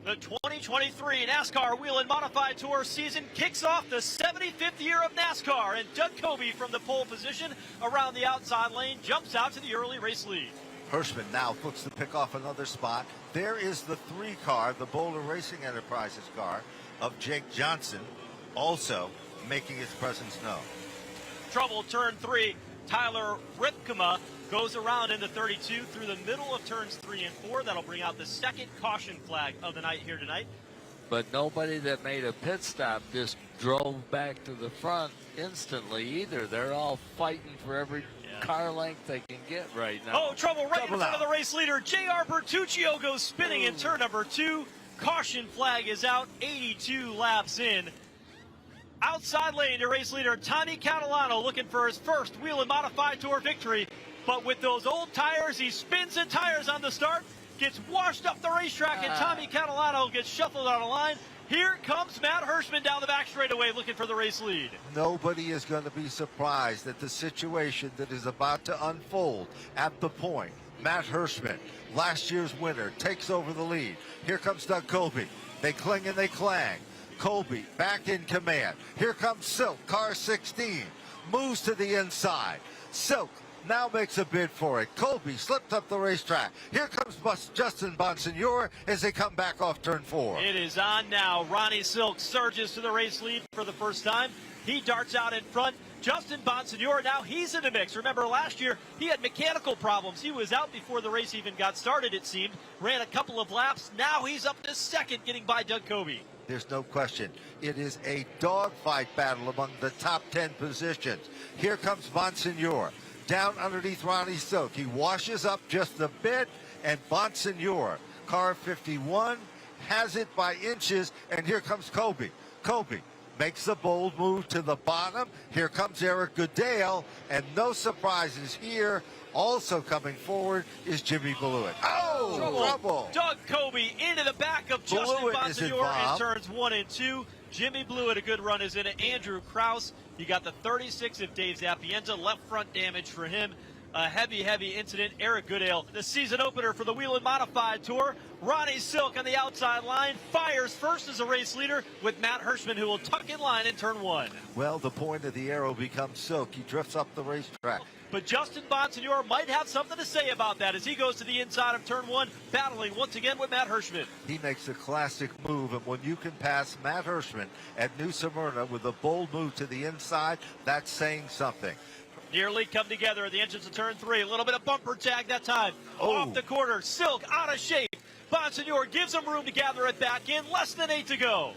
The 2023 NASCAR Whelen Modified Tour season kicks off the 75th year of NASCAR, and Doug Coby from the pole position around the outside lane jumps out to the early race lead. Hirschman now looks to pick off another spot. There is the 3 car, the Boulder Racing Enterprises car of Jake Johnson, also making its presence known. Trouble turn 3. Tyler Ripkema goes around in the 32 through the middle of turns 3 and 4. That'll bring out the second caution flag of the night here tonight. But nobody that made a pit stop just drove back to the front instantly either. They're all fighting for every car length they can get right now. Oh, trouble right in front of the race leader. J.R. Bertuccio goes spinning in turn number 2. Caution flag is out, 82 laps in. Outside lane to race leader Tommy Catalano looking for his first Whelen Modified Tour victory. But with those old tires, he spins the tires on the start, gets washed up the racetrack, and Tommy Catalano gets shuffled on the line. Here comes Matt Hirschman down the back straightaway looking for the race lead. Nobody is going to be surprised at the situation that is about to unfold at the point. Matt Hirschman, last year's winner, takes over the lead. Here comes Doug Coby. They cling and they clang. Coby back in command. Here comes Silk, car 16. Moves to the inside. Silk now makes a bid for it. Coby slipped up the racetrack. Here comes Justin Bonsignore as they come back off turn 4. It is on now. Ronnie Silk surges to the race lead for the first time. He darts out in front. Justin Bonsignore, now he's in the mix. Remember last year, he had mechanical problems. He was out before the race even got started, it seemed. Ran a couple of laps. Now he's up to second, getting by Doug Coby. There's no question. It is a dogfight battle among the top 10 positions. Here comes Bonsignore. Down underneath Ronnie Silk. He washes up just a bit, and Bonsignore, car 51, has it by inches, and here comes Coby. Coby makes the bold move to the bottom. Here comes Eric Goodale, and no surprises here. Also coming forward is Jimmy Blewett. Oh, trouble. Doug Coby into the back of Justin Bonsignore in turns 1 and 2. Jimmy Blewett, a good run is in it. Andrew Krause, you got the 36 of Dave Zappienza. Left front damage for him. A heavy incident. Eric Goodale, the season opener for the Whelen Modified Tour. Ronnie Silk on the outside line fires first as a race leader with Matt Hirschman, who will tuck in line in turn 1. Well, the point of the arrow becomes Silk. He drifts up the racetrack. But Justin Bonsignore might have something to say about that as he goes to the inside of turn 1, battling once again with Matt Hirschman. He makes a classic move, and when you can pass Matt Hirschman at New Smyrna with a bold move to the inside, that's saying something. Nearly come together at the entrance of turn 3. A little bit of bumper tag that time. Off the corner. Silk out of shape. Bonsignore gives him room to gather it back in. Less than 8 to go.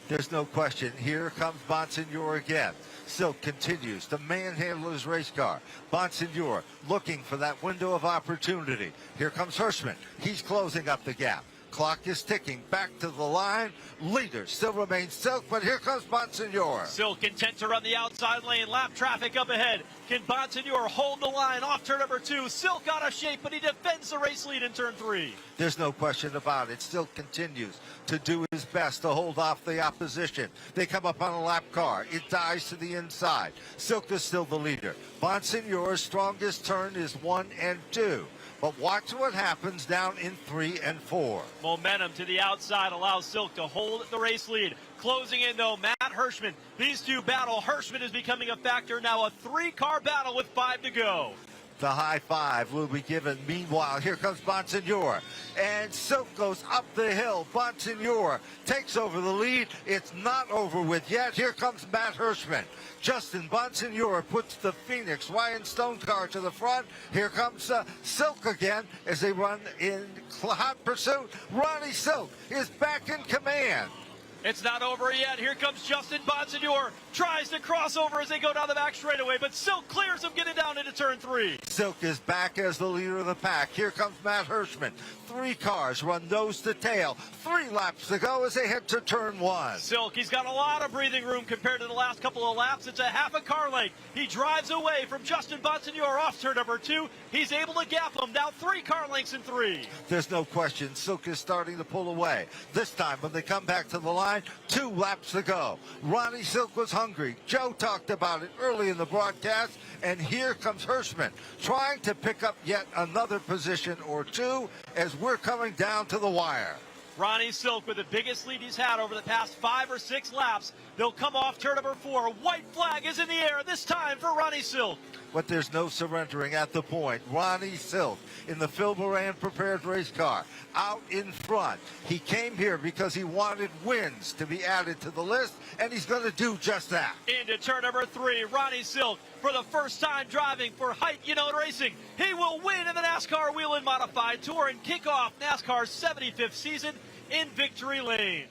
There's no question. Here comes Bonsignore again. Silk continues to manhandle his race car. Bonsignore looking for that window of opportunity. Here comes Hirschman. He's closing up the gap. Clock is ticking back to the line. Leader still remains Silk, but here comes Bonsignore. Silk content to run the outside lane. Lap traffic up ahead. Can Bonsignore hold the line off turn number 2? Silk out of shape, but he defends the race lead in turn 3. There's no question about it. Silk continues to do his best to hold off the opposition. They come up on a lap car. It dives to the inside. Silk is still the leader. Bonsignore's strongest turn is 1 and 2. But watch what happens down in 3 and 4. Momentum to the outside allows Silk to hold the race lead. Closing in, though, Matt Hirschman. These two battle. Hirschman is becoming a factor. Now a 3-car battle with 5 to go. The high five will be given. Meanwhile, here comes Bonsignore. And Silk goes up the hill. Bonsignore takes over the lead. It's not over with yet. Here comes Matt Hirschman. Justin Bonsignore puts the Phoenix Ryan Stone car to the front. Here comes Silk again as they run in hot pursuit. Ronnie Silk is back in command. It's not over yet. Here comes Justin Bonsignore. Tries to cross over as they go down the back straightaway, but Silk clears him getting down into turn 3. Silk is back as the leader of the pack. Here comes Matt Hirschman. 3 cars run nose to tail. 3 laps to go as they head to turn 1. Silk, he's got a lot of breathing room compared to the last couple of laps. It's a half a car length. He drives away from Justin Bonsignore off turn number 2. He's able to gap him. Now 3 car lengths in 3. There's no question. Silk is starting to pull away. This time when they come back to the line, 2 laps to go. Ronnie Silk was hungry. Joe talked about it early in the broadcast. And here comes Hirschman trying to pick up yet another position or 2 as we're coming down to the wire. Ronnie Silk with the biggest lead he's had over the past 5 or 6 laps. They'll come off turn number 4. White flag is in the air, this time for Ronnie Silk. But there's no surrendering at the point. Ronnie Silk in the Phil Moran prepared race car out in front. He came here because he wanted wins to be added to the list, and he's going to do just that. Into turn number 3, Ronnie Silk for the first time driving for Height Unone Racing. He will win in the NASCAR Whelen Modified Tour and kick off NASCAR's 75th season in victory lane.